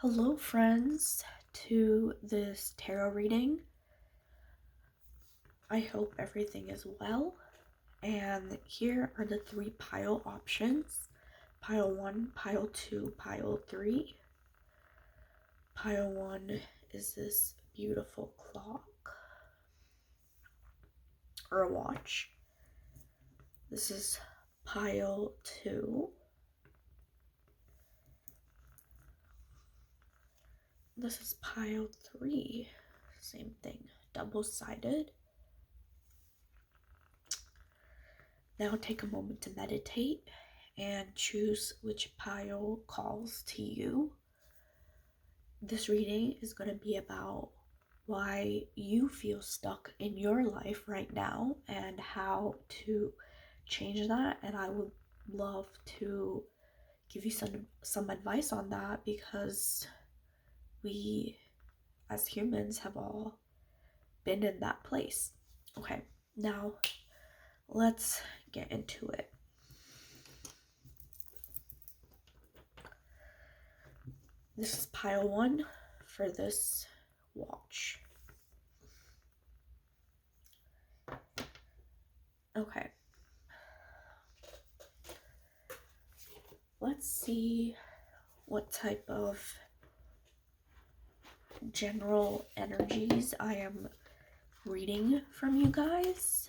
Hello, friends, to this tarot reading. I hope everything is well. And here are the three pile options: pile 1, pile 2, pile 3. Pile 1 is this beautiful clock or a watch. This is pile 2. This is pile 3. Same thing, double-sided. Now take a moment to meditate and choose which pile calls to you. This reading is going to be about why you feel stuck in your life right now and how to change that. And I would love to give you some advice on that, because we as humans have all been in that place. Okay, now let's get into it. This is pile 1 for this watch. Okay. Let's see what type of general energies I am reading from you guys.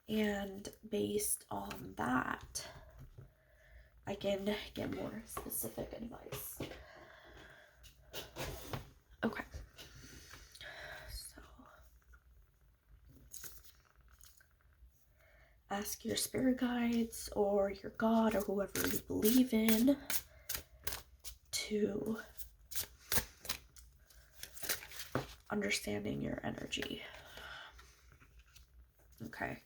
And based on that, I can get more specific advice. Okay. So, ask your spirit guides or your God or whoever you believe in to understanding your energy. Okay.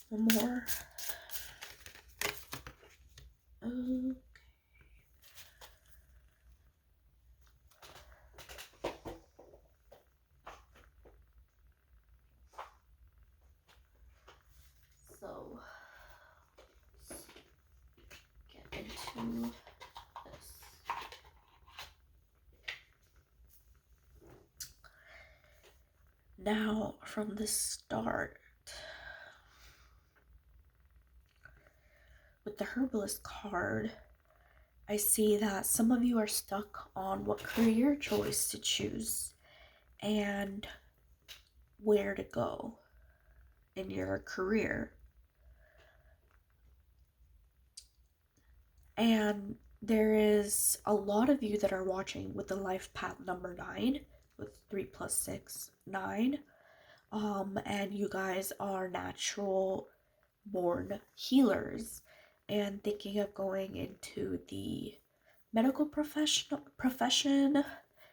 One more. Okay. So, let's get into this. Now, from the start, with the Herbalist card, I see that some of you are stuck on what career choice to choose and where to go in your career. And there is a lot of you that are watching with the life path number 9, with 3 plus 6, 9. And you guys are natural born healers and thinking of going into the medical profession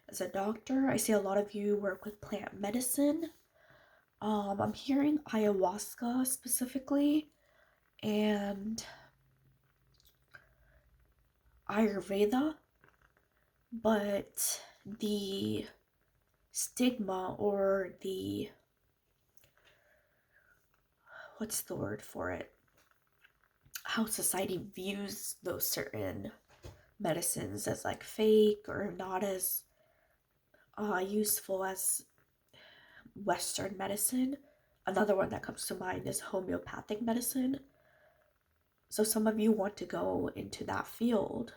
as a doctor. I see a lot of you work with plant medicine. I'm hearing ayahuasca specifically, and Ayurveda, but the stigma or the, what's the word for it? How society views those certain medicines as like fake or not as useful as Western medicine. Another one that comes to mind is homeopathic medicine. So some of you want to go into that field.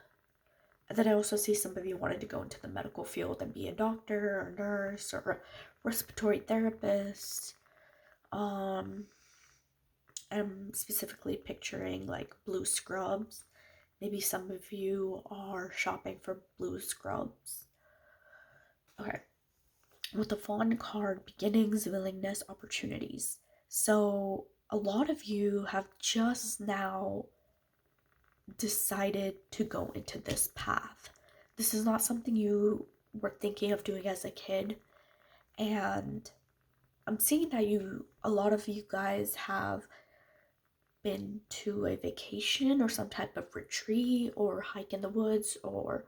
And then I also see some of you wanted to go into the medical field and be a doctor or nurse or a respiratory therapist. I'm specifically picturing like blue scrubs. Maybe some of you are shopping for blue scrubs. Okay. With the Fawn card, beginnings, willingness, opportunities. So a lot of you have just now decided to go into this path. This is not something you were thinking of doing as a kid, And I'm seeing that a lot of you guys have been to a vacation or some type of retreat or hike in the woods or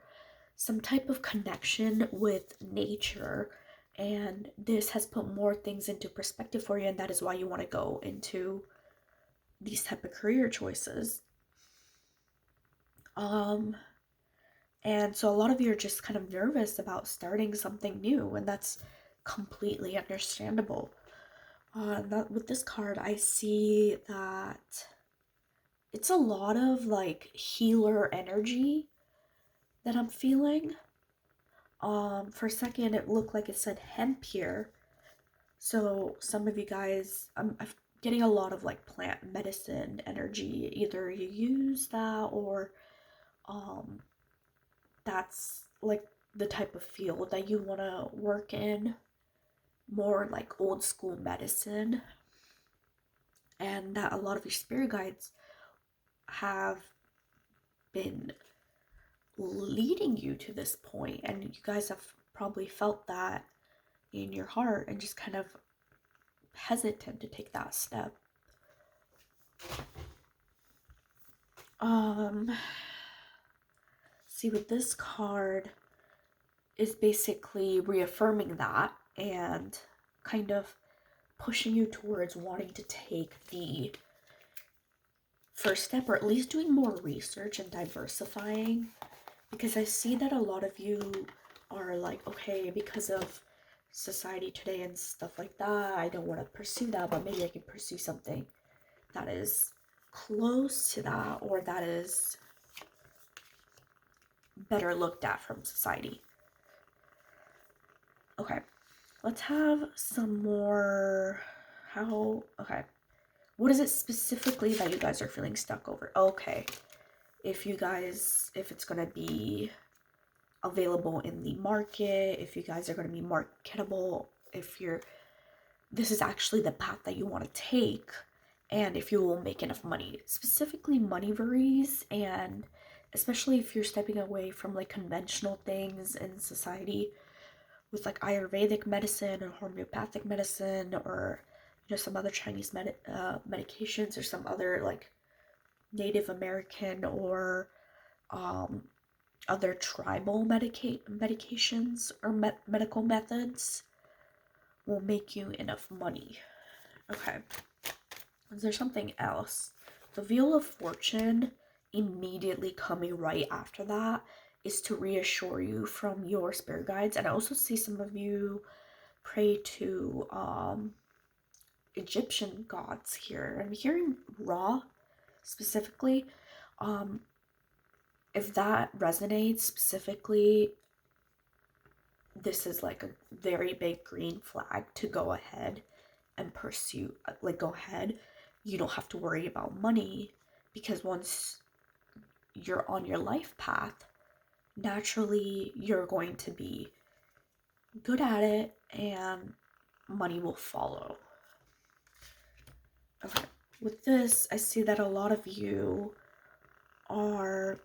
some type of connection with nature, and this has put more things into perspective for you, and that is why you want to go into these type of career choices. And so a lot of you are just kind of nervous about starting something new, and that's completely understandable. With this card, I see that it's a lot of like healer energy that I'm feeling. For a second, it looked like it said hemp here. So some of you guys, I'm getting a lot of like plant medicine energy. Either you use that or um, that's like the type of field that you want to work in, more like old school medicine. And that a lot of your spirit guides have been leading you to this point, and you guys have probably felt that in your heart and just kind of hesitant to take that step. See, with this card is basically reaffirming that and kind of pushing you towards wanting to take the first step, or at least doing more research and diversifying, because I see that a lot of you are like, okay, because of society today and stuff like that, I don't want to pursue that, but maybe I can pursue something that is close to that, or that is better looked at from society. Okay, let's have some more. Okay, what is it specifically that you guys are feeling stuck over? Okay, if it's gonna be available in the market, if you guys are gonna be marketable, this is actually the path that you want to take, and if you will make enough money. Specifically money varies, and especially if you're stepping away from like conventional things in society with like Ayurvedic medicine or homeopathic medicine, or some other Chinese medications, or some other like Native American or other tribal medications or medical methods will make you enough money. Okay. Is there something else? The Wheel of Fortune immediately coming right after that is to reassure you from your spirit guides. And I also see some of you pray to Egyptian gods here. I'm hearing Ra specifically. If that resonates specifically, this is like a very big green flag to go ahead and pursue. Like, go ahead. You don't have to worry about money, because once you're on your life path, naturally you're going to be good at it and money will follow. Okay, with this, I see that a lot of you are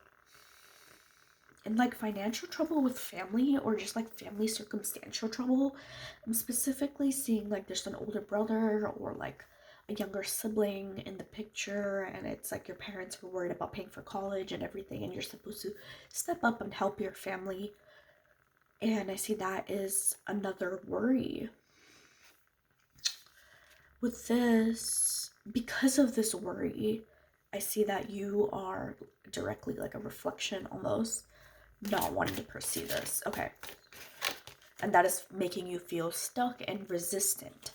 in like financial trouble with family, or just like family circumstantial trouble. I'm specifically seeing like there's an older brother or like a younger sibling in the picture, and it's like your parents were worried about paying for college and everything, and you're supposed to step up and help your family. And I see that is another worry. With this, because of this worry, I see that you are directly like a reflection almost not wanting to pursue this. Okay. And that is making you feel stuck and resistant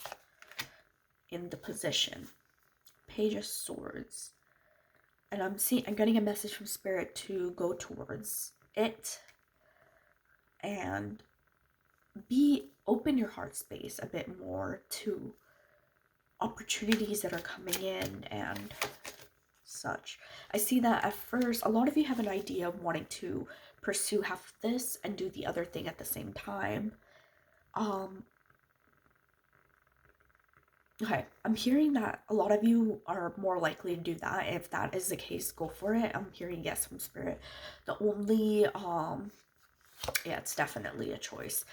in the position. Page of Swords. And I'm getting a message from Spirit to go towards it and open your heart space a bit more to opportunities that are coming in and such. I see that at first a lot of you have an idea of wanting to pursue half of this and do the other thing at the same time. Okay, I'm hearing that a lot of you are more likely to do that. If that is the case, go for it. I'm hearing yes from Spirit. The only yeah, it's definitely a choice.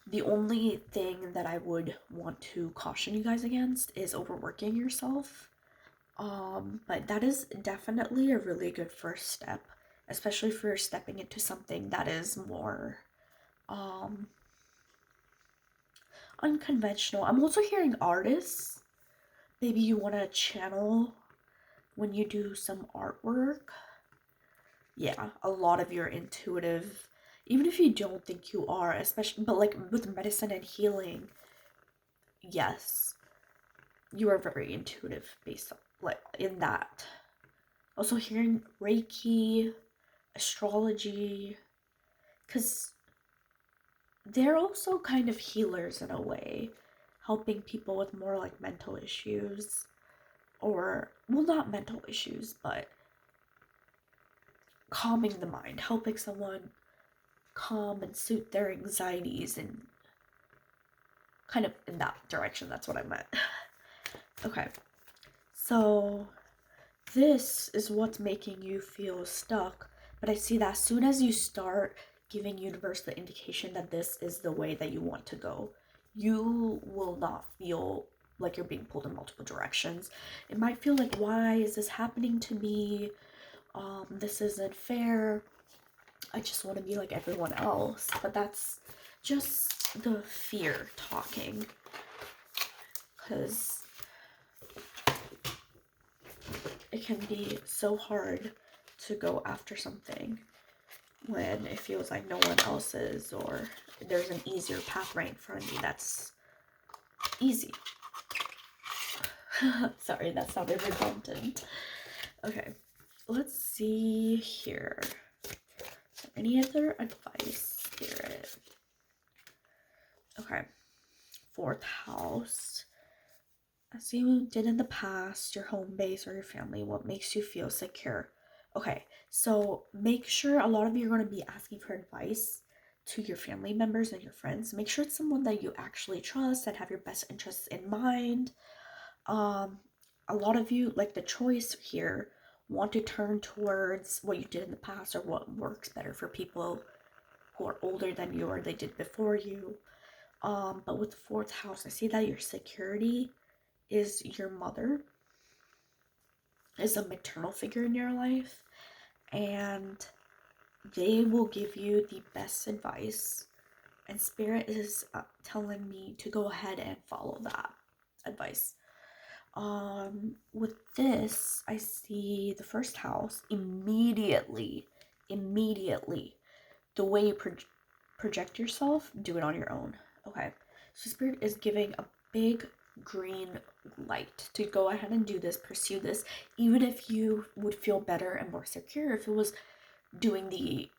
The only thing that I would want to caution you guys against is overworking yourself. But that is definitely a really good first step, especially for stepping into something that is more um unconventional. I'm also hearing artists. Maybe you want to channel when you do some artwork. Yeah, a lot of your intuitive, even if you don't think you are, especially, but like with medicine and healing, yes, you are very intuitive based on, like, in that. Also hearing Reiki, astrology, because they're also kind of healers in a way, helping people with more like mental issues, or, well, not mental issues, but calming the mind, helping someone calm and soothe their anxieties, and kind of in that direction. That's what I meant. Okay, so this is what's making you feel stuck, but I see that as soon as you start giving universe the indication that this is the way that you want to go, you will not feel like you're being pulled in multiple directions. It might feel like, why is this happening to me? This isn't fair. I just want to be like everyone else. But that's just the fear talking. Because it can be so hard to go after something when it feels like no one else is, or there's an easier path right in front of you that's easy. Sorry, that sounded redundant. Okay, let's see here. Any other advice, Spirit? Okay, fourth house. As you did in the past, your home base or your family, what makes you feel secure? Okay, so make sure, a lot of you are going to be asking for advice to your family members and your friends. Make sure it's someone that you actually trust, that have your best interests in mind. A lot of you, like the choice here, want to turn towards what you did in the past, or what works better for people who are older than you or they did before you. But with the fourth house, I see that your security is your mother, is a maternal figure in your life, and they will give you the best advice, and Spirit is telling me to go ahead and follow that advice. With this, I see the first house immediately, the way you project yourself, do it on your own. Okay, so Spirit is giving a big green light to go ahead and do this, pursue this, even if you would feel better and more secure if it was doing the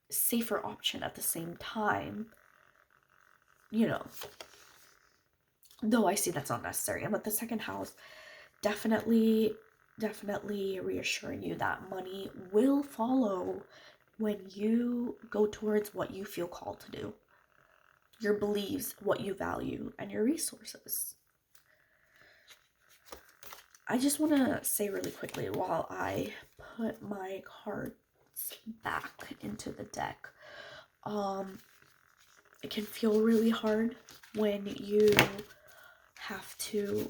safer option at the same time, you know. Though I see that's not necessary. And with the second house, definitely reassuring you that money will follow when you go towards what you feel called to do, your beliefs, what you value, and your resources. I just want to say really quickly while I put my cards back into the deck, it can feel really hard when you have to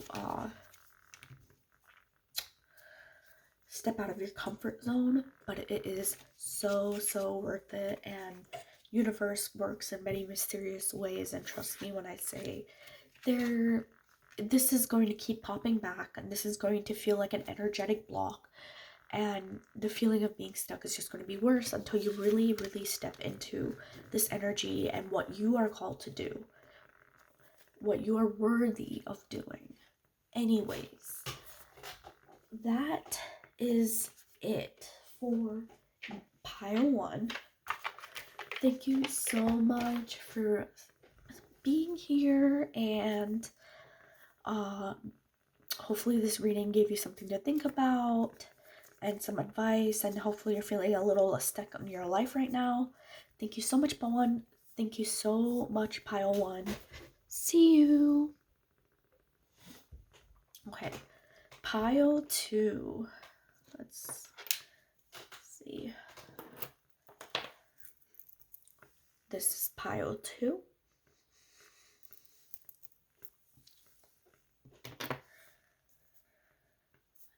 step out of your comfort zone, but it is so worth it, and universe works in many mysterious ways, and trust me when I say this is going to keep popping back, and this is going to feel like an energetic block, and the feeling of being stuck is just going to be worse until you really step into this energy and what you are called to do, what you are worthy of doing. Anyways, that is it for pile 1. Thank you so much for being here, and hopefully this reading gave you something to think about and some advice, and hopefully you're feeling a little stuck in your life right now. Thank you so much, pile 1. Thank you so much, pile 1. See you. Okay, pile 2. Let's see. This is pile 2.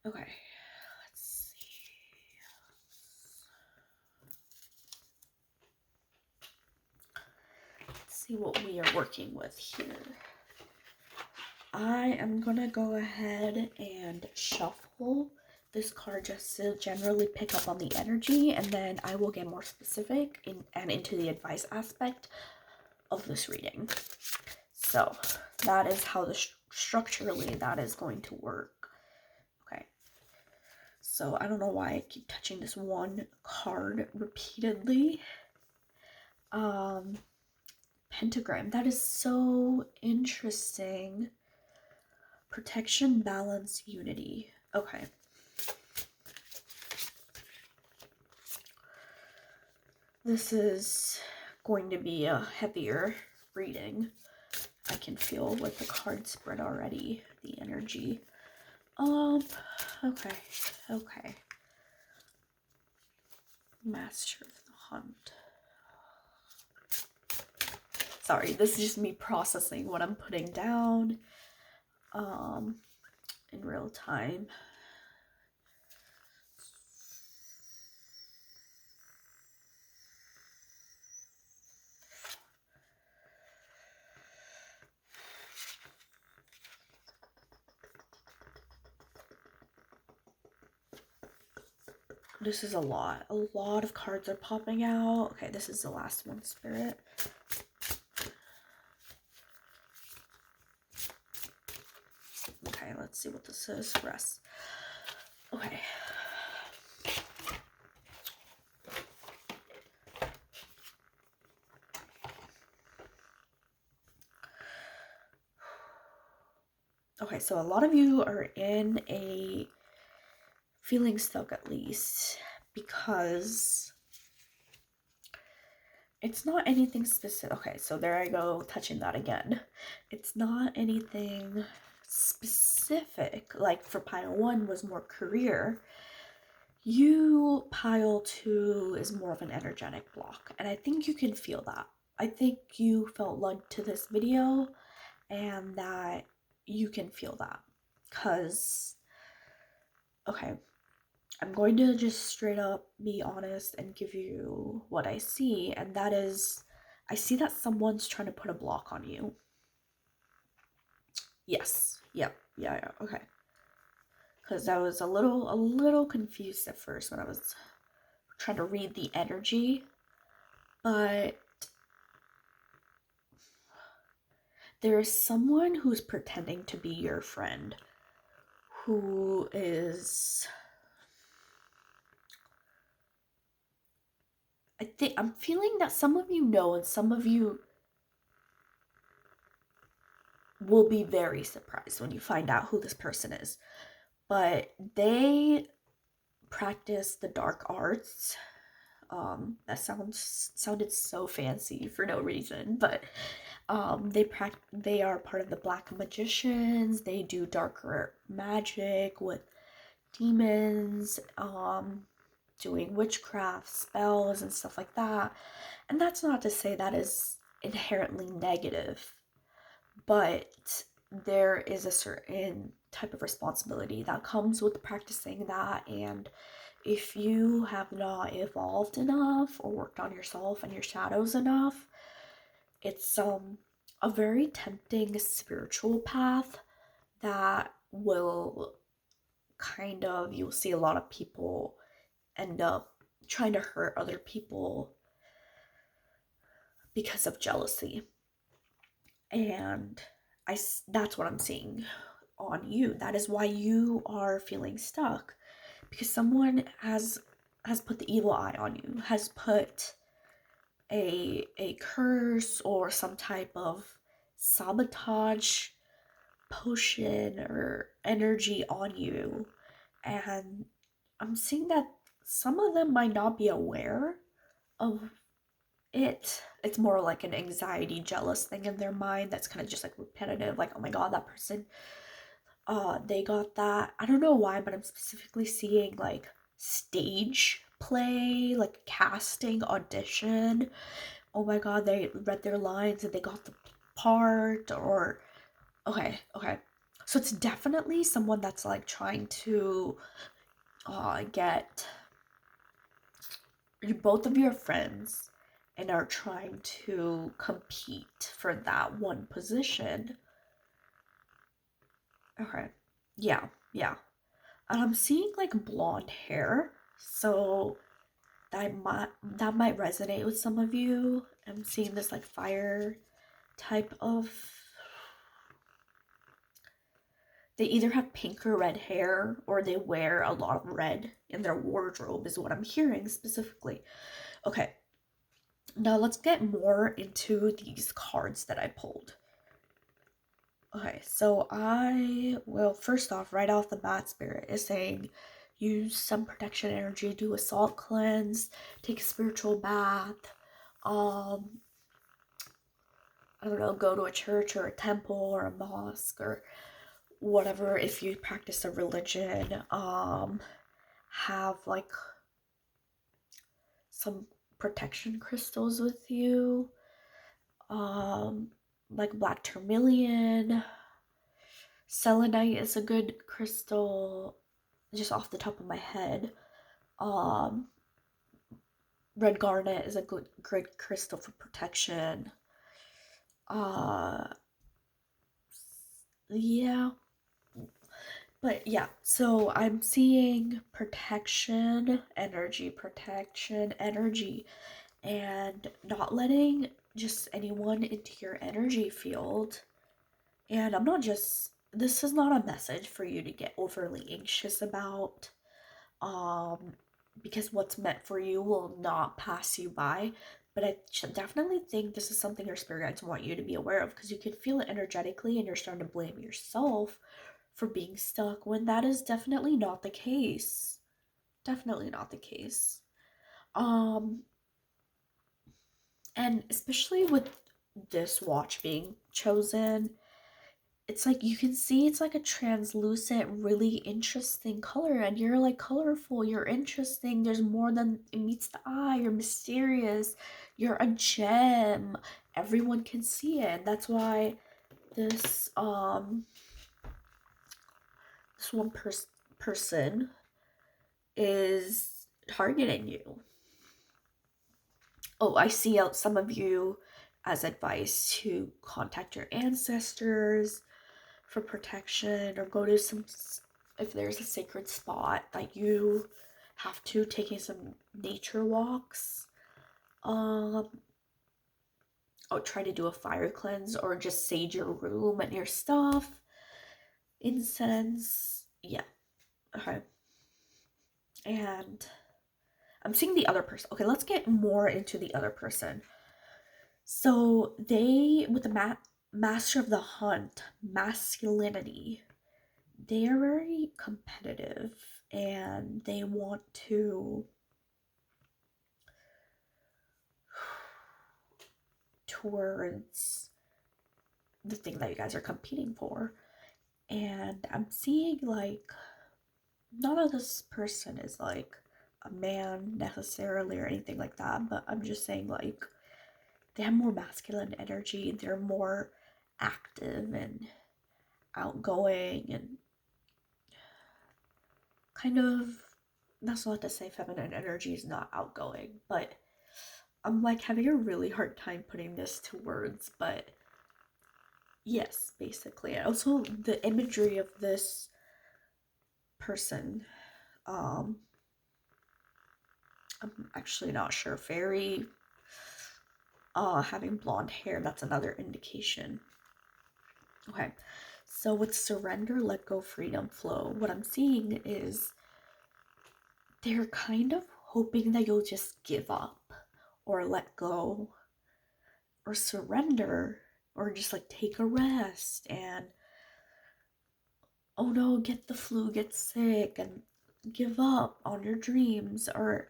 Okay, let's see. Let's see what we are working with here. I am gonna go ahead and shuffle this card just to generally pick up on the energy, and then I will get more specific and into the advice aspect of this reading. So that is how structurally that is going to work. Okay. So I don't know why I keep touching this one card repeatedly. Pentagram. That is so interesting. Protection, balance, unity. Okay. This is going to be a heavier reading. I can feel with the card spread already, the energy. Okay. Master of the Hunt. Sorry, this is just me processing what I'm putting down in real time. This is a lot of cards are popping out. Okay, this is the last one, Spirit. Okay, let's see what this is. Rest. Okay. Okay, so a lot of you are in a feeling stuck, at least, because it's not anything specific. Okay, so there I go, touching that again. It's not anything specific. Like for pile 1 was more career. You, pile 2, is more of an energetic block. And I think you can feel that. I think you felt led to this video and that you can feel that. Because, okay, I'm going to just straight up be honest and give you what I see, and that is, I see that someone's trying to put a block on you. Yes. Yep. Yeah, okay. Because I was a little confused at first when I was trying to read the energy, but there is someone who's pretending to be your friend, who is, I'm feeling that some of you know and some of you will be very surprised when you find out who this person is. But they practice the dark arts. That sounded so fancy for no reason, but they are part of the Black Magicians. They do darker magic with demons, doing witchcraft spells and stuff like that. And that's not to say that is inherently negative, but there is a certain type of responsibility that comes with practicing that. And if you have not evolved enough or worked on yourself and your shadows enough, it's a very tempting spiritual path that will kind of, you'll see a lot of people end up trying to hurt other people because of jealousy. And that's what I'm seeing on you. That is why you are feeling stuck, because someone has put the evil eye on you, has put a curse or some type of sabotage potion or energy on you. And I'm seeing that some of them might not be aware of it. It's more like an anxiety, jealous thing in their mind that's kind of just like repetitive, like, oh my god, that person, they got that. I don't know why, but I'm specifically seeing like stage play, like casting, audition. Oh my god, they read their lines and they got the part. Or okay. So it's definitely someone that's like trying to get both of your friends and are trying to compete for that one position. Okay. Yeah, yeah. And I'm seeing like blonde hair, so that might resonate with some of you. I'm seeing this like fire type of, they either have pink or red hair or they wear a lot of red in their wardrobe is what I'm hearing specifically. Okay. Now let's get more into these cards that I pulled. Okay, so I will first off, right off the bat, Spirit is saying use some protection energy, do a salt cleanse, take a spiritual bath, I don't know, go to a church or a temple or a mosque or whatever if you practice a religion. Have like some protection crystals with you. Like black tourmaline. Selenite is a good crystal, just off the top of my head. Um, red garnet is a good crystal for protection. Uh, yeah. But yeah, so I'm seeing protection energy, and not letting just anyone into your energy field. And this is not a message for you to get overly anxious about, um, because what's meant for you will not pass you by. But I definitely think this is something your spirit guides want you to be aware of, because you can feel it energetically and you're starting to blame yourself for being stuck when that is definitely not the case. Definitely not the case. Um, and especially with this watch being chosen, it's like you can see it's like a translucent, really interesting color, and you're like colorful, you're interesting, there's more than it meets the eye, you're mysterious, you're a gem, everyone can see it. That's why this this one person is targeting you. Oh, I see out some of you as advice to contact your ancestors for protection, or go to some, if there's a sacred spot that you have to, taking some nature walks. Try to do a fire cleanse or just sage your room and your stuff. Incense. Yeah. Okay. And I'm seeing the other person. Okay, let's get more into the other person. So they, with the master of the hunt, masculinity, they are very competitive and they want to towards the thing that you guys are competing for. And I'm seeing like none of this person is like a man necessarily or anything like that, but I'm just saying like they have more masculine energy, they're more active and outgoing and kind of, that's not to say feminine energy is not outgoing, but I'm like having a really hard time putting this to words, but yes, basically. And also the imagery of this person, I'm actually not sure. Fairy, having blonde hair, that's another indication. Okay, so with surrender, let go, freedom, flow, what I'm seeing is they're kind of hoping that you'll just give up or let go or surrender or just like take a rest and, oh no, get the flu, get sick and give up on your dreams, or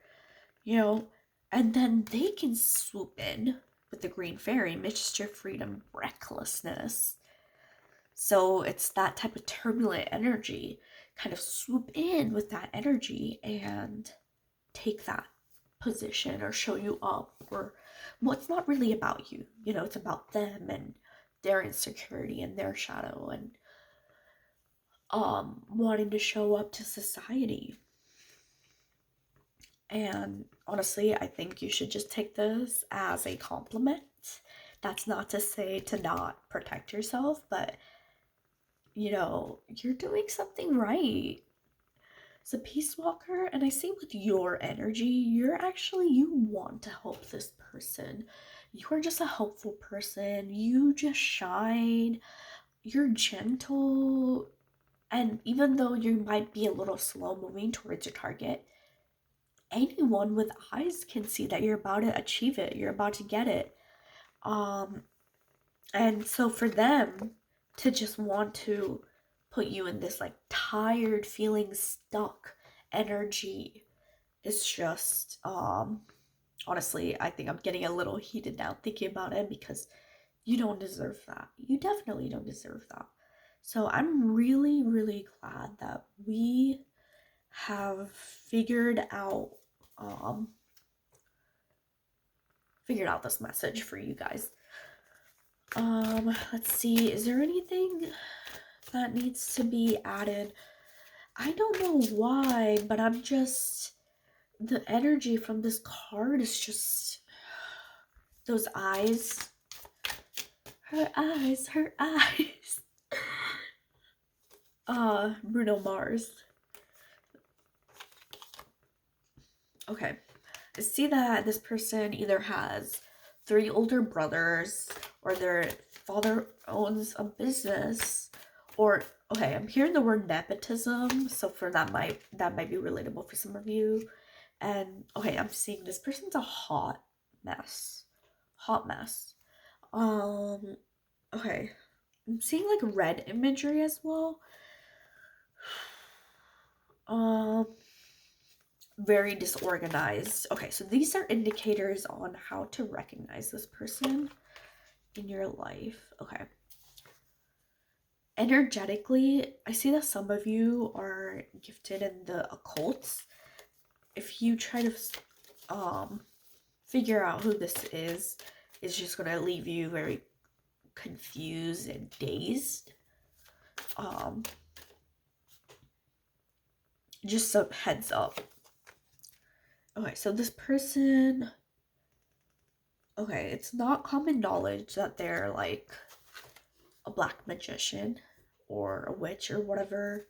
and then they can swoop in with the green fairy, mischief, freedom, recklessness. So it's that type of turbulent energy, kind of swoop in with that energy and take that position or show you up, or well, it's not really about you, it's about them and their insecurity and their shadow. And wanting to show up to society. And honestly, I think you should just take this as a compliment. That's not to say to not protect yourself, but you're doing something right. As a peace walker, and I see with your energy, you want to help this person. You are just a helpful person. You just shine. You're gentle. And even though you might be a little slow moving towards your target, anyone with eyes can see that you're about to achieve it. You're about to get it. And so for them to just want to put you in this like tired, feeling stuck energy is just honestly, I think I'm getting a little heated now thinking about it, because you don't deserve that. You definitely don't deserve that. So I'm really, really glad that we have um figured out this message for you guys. Let's see, is there anything that needs to be added? I don't know why, but the energy from this card is just those eyes. Her eyes, her eyes. Bruno Mars. Okay. I see that this person either has 3 older brothers, or their father owns a business, or okay, I'm hearing the word nepotism, so for that might be relatable for some of you. And okay, I'm seeing this person's a hot mess. Hot mess. Okay. I'm seeing like red imagery as well. Very disorganized. Okay, so these are indicators on how to recognize this person in your life. Okay. Energetically, I see that some of you are gifted in the occults. If you try to figure out who this is, it's just gonna leave you very confused and dazed. Just some heads up. Okay, so this person, okay, it's not common knowledge that they're like a black magician or a witch or whatever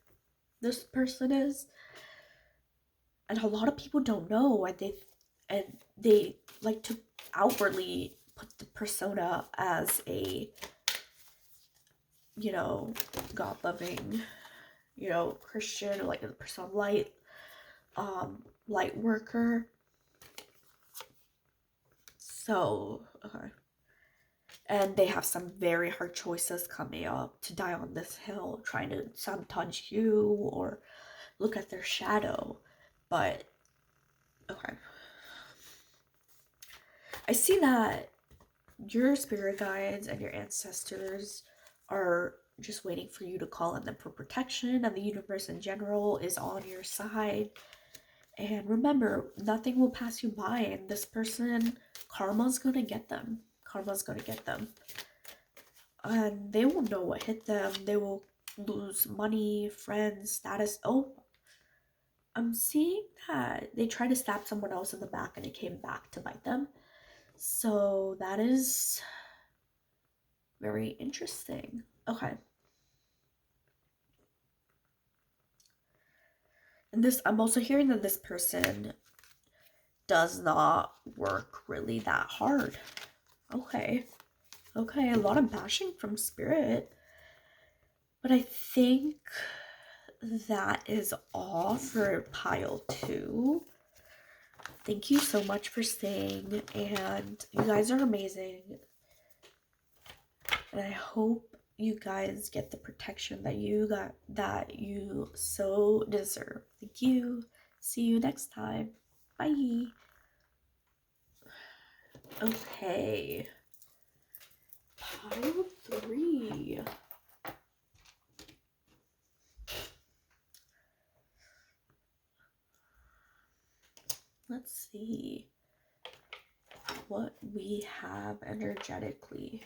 this person is. And a lot of people don't know, and they like to outwardly put the persona as a God-loving, Christian, or like a person of light worker. So, okay. And they have some very hard choices coming up to die on this hill, trying to sabotage you or look at their shadow. But, okay. I see that your spirit guides and your ancestors are just waiting for you to call on them for protection, and the universe in general is on your side. And remember, nothing will pass you by, and this person, karma's gonna get them. Karma's gonna get them. And they won't know what hit them. They will lose money, friends, status. Oh, I'm seeing that they tried to stab someone else in the back and it came back to bite them. So that is very interesting. Okay. And I'm also hearing that this person does not work really that hard. Okay. Okay, a lot of bashing from spirit. But I think that is all for pile 2. Thank you so much for staying, and you guys are amazing. And I hope you guys get the protection that you so deserve. Thank you. See you next time. Bye. Okay. Pile 3. Let's see what we have energetically.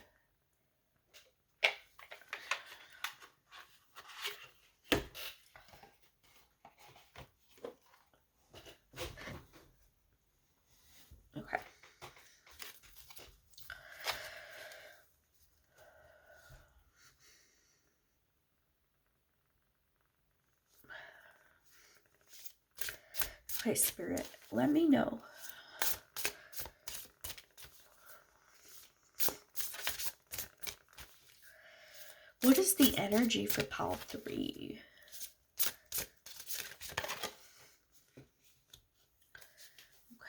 Okay, Spirit, let me know. What is the energy for pile 3?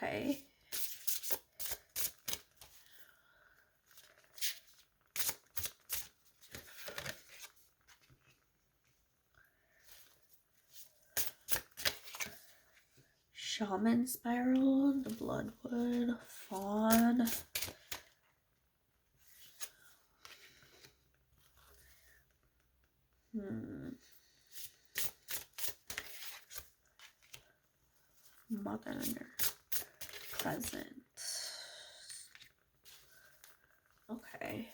Okay. Shaman Spiral, the Bloodwood, Fawn. Mother Present. Okay.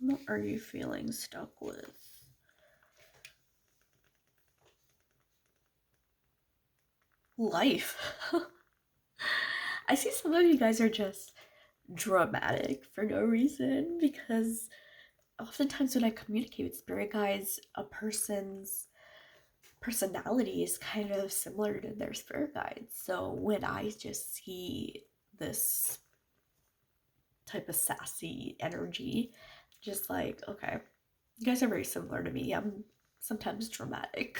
What are you feeling stuck with? Life. I see some of you guys are just dramatic for no reason, because oftentimes when I communicate with spirit guides, a person's personality is kind of similar to their spirit guides. So when I just see this type of sassy energy, just like, okay, you guys are very similar to me. I'm sometimes dramatic.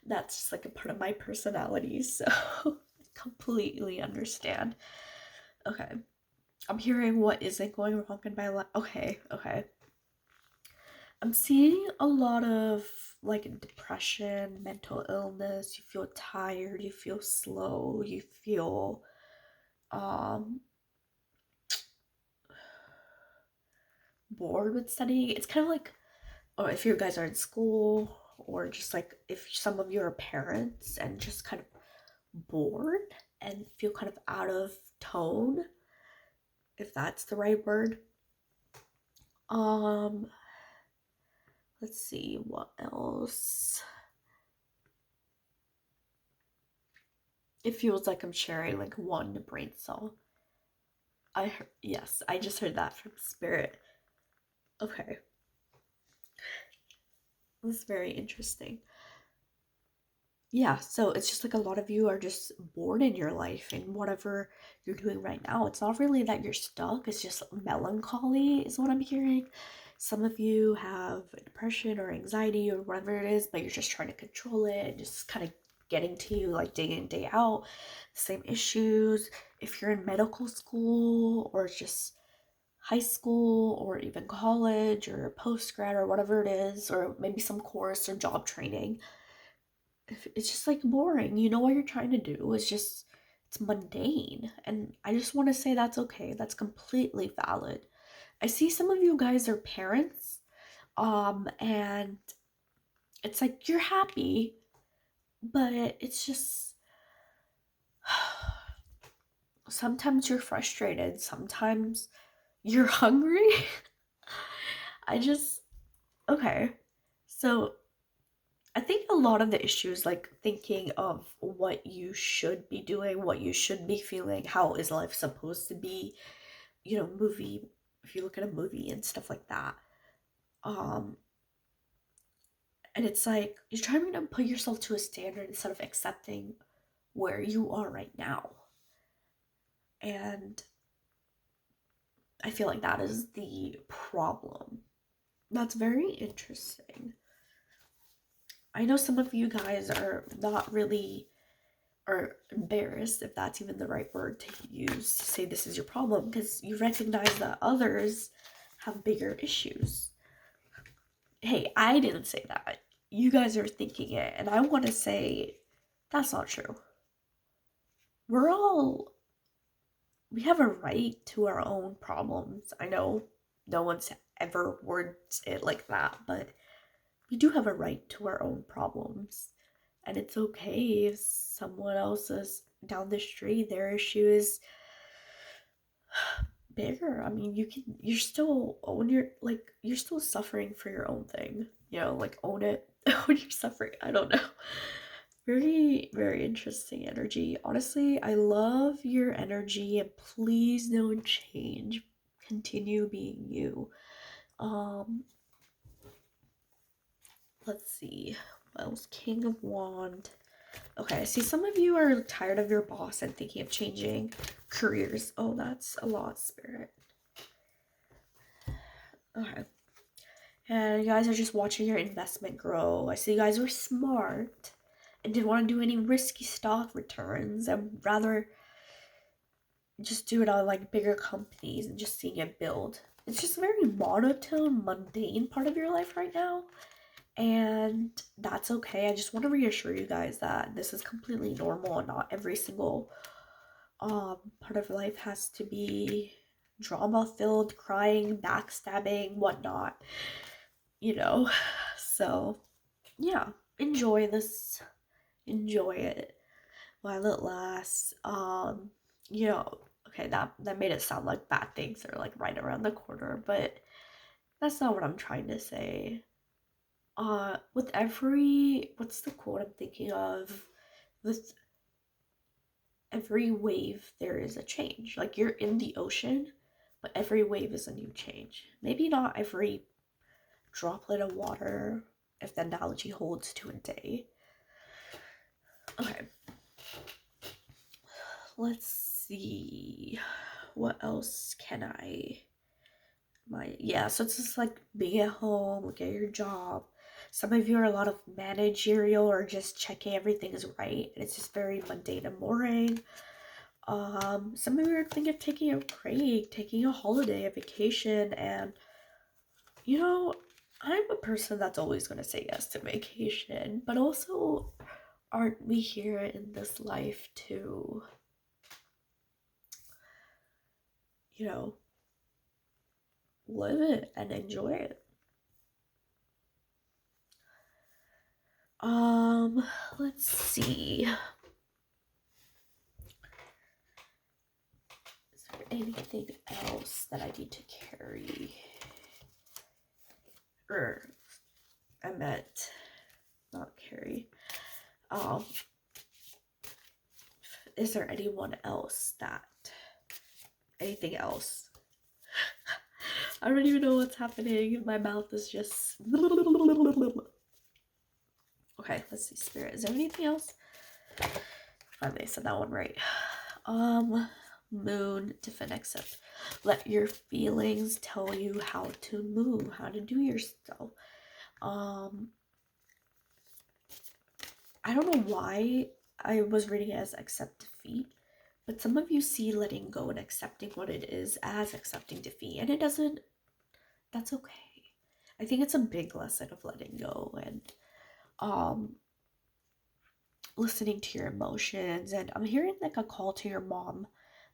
That's just like a part of my personality, so completely understand. Okay. I'm hearing what isn't going wrong in my life. Okay. I'm seeing a lot of like depression, mental illness. You feel tired, you feel slow, you feel bored with studying. It's kind of like, or if you guys are in school, or just like if some of you are parents and just kind of bored and feel kind of out of tone, if that's the right word. Let's see what else. It feels like I'm sharing like one brain cell. Yes, I just heard that from Spirit. Okay. That's very interesting. Yeah, so it's just like a lot of you are just bored in your life and whatever you're doing right now. It's not really that you're stuck, it's just melancholy, is what I'm hearing. Some of you have depression or anxiety or whatever it is, but you're just trying to control it and just kind of getting to you like day in, day out. Same issues. If you're in medical school or just high school or even college or post grad or whatever it is, or maybe some course or job training, it's just like boring. You know what you're trying to do. It's mundane. And I just want to say that's okay. That's completely valid. I see some of you guys are parents, and it's like you're happy, but it's just sometimes you're frustrated, sometimes you're hungry. Okay. So I think a lot of the issues, like thinking of what you should be doing, what you should be feeling, how is life supposed to be, movie, if you look at a movie and stuff like that. And it's like you're trying to put yourself to a standard instead of accepting where you are right now. And I feel like that is the problem. That's very interesting. I know some of you guys are not really, or embarrassed, if that's even the right word to use to say this is your problem, because you recognize that others have bigger issues. Hey, I didn't say that. You guys are thinking it, and I want to say that's not true. We have a right to our own problems. I know no one's ever words it like that, but we do have a right to our own problems. And it's okay if someone else's down the street, their issue is bigger. I mean, you're still you're still suffering for your own thing. Like own it. When you're suffering. I don't know. Very, very interesting energy. Honestly, I love your energy and please don't change. Continue being you. Um, let's see. What else? King of Wand. Okay, I see some of you are tired of your boss and thinking of changing careers. Oh, that's a lot, Spirit. Okay. And you guys are just watching your investment grow. I see you guys were smart and didn't want to do any risky stock returns and rather just do it on like bigger companies and just seeing it build. It's just a very monotone, mundane part of your life right now. And that's okay. I just want to reassure you guys that this is completely normal and not every single part of life has to be drama filled, crying, backstabbing, whatnot. You know. So yeah, enjoy this. Enjoy it while it lasts. You know, okay, that made it sound like bad things are like right around the corner, but that's not what I'm trying to say. With every, what's the quote I'm thinking of? With every wave, there is a change. Like you're in the ocean, but every wave is a new change. Maybe not every droplet of water, if the analogy holds to a day. Okay. Let's see. What else can yeah, so it's just like being at home, look at your job. Some of you are a lot of managerial or just checking everything is right. And it's just very mundane and boring. Some of you are thinking of taking a break, taking a holiday, a vacation, and you know, I'm a person that's always gonna say yes to vacation, but also aren't we here in this life to, you know, live it and enjoy it? Let's see. Is there anything else that I need to carry? Or I meant not carry. Is there anyone else anything else? I don't even know what's happening. My mouth is just okay. Let's see, Spirit. Is there anything else? Finally said that one right. Moon to accept. Let your feelings tell you how to move, how to do your stuff. I don't know why I was reading it as accept defeat, but some of you see letting go and accepting what it is as accepting defeat, and it doesn't. That's okay. I think it's a big lesson of letting go and listening to your emotions. And I'm hearing like a call to your mom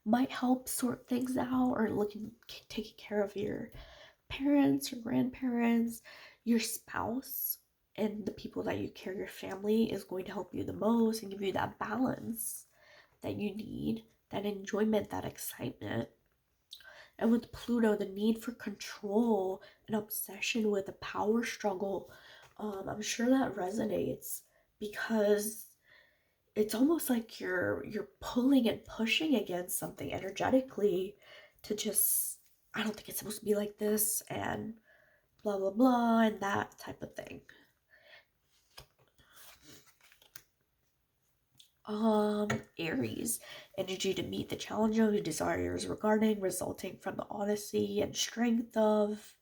might help sort things out, or taking care of your parents or grandparents, your spouse, and the people that you care, your family, is going to help you the most and give you that balance that you need, that enjoyment, that excitement. And with Pluto, the need for control and obsession with a power struggle, I'm sure that resonates because it's almost like you're pulling and pushing against something energetically to just, I don't think it's supposed to be like this, and blah blah blah, and that type of thing. Aries, energy to meet the challenge of your desires regarding, resulting from the honesty and strength of.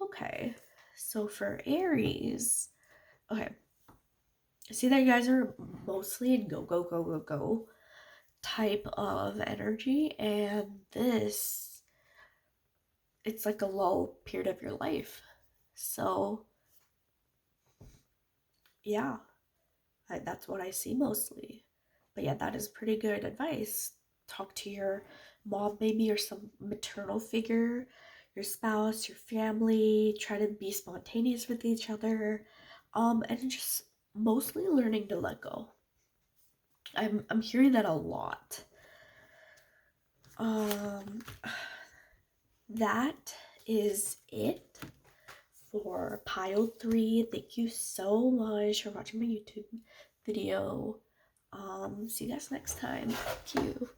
Okay, so for Aries, okay, I see that you guys are mostly in go go go go go type of energy, and this, it's like a low period of your life. So yeah, that's what I see mostly. But yeah, that is pretty good advice. Talk to your mom, maybe, or some maternal figure, your spouse, your family. Try to be spontaneous with each other, and just mostly learning to let go. I'm hearing that a lot. That is it for pile 3. Thank you so much for watching my YouTube video. See you guys next time. Thank you.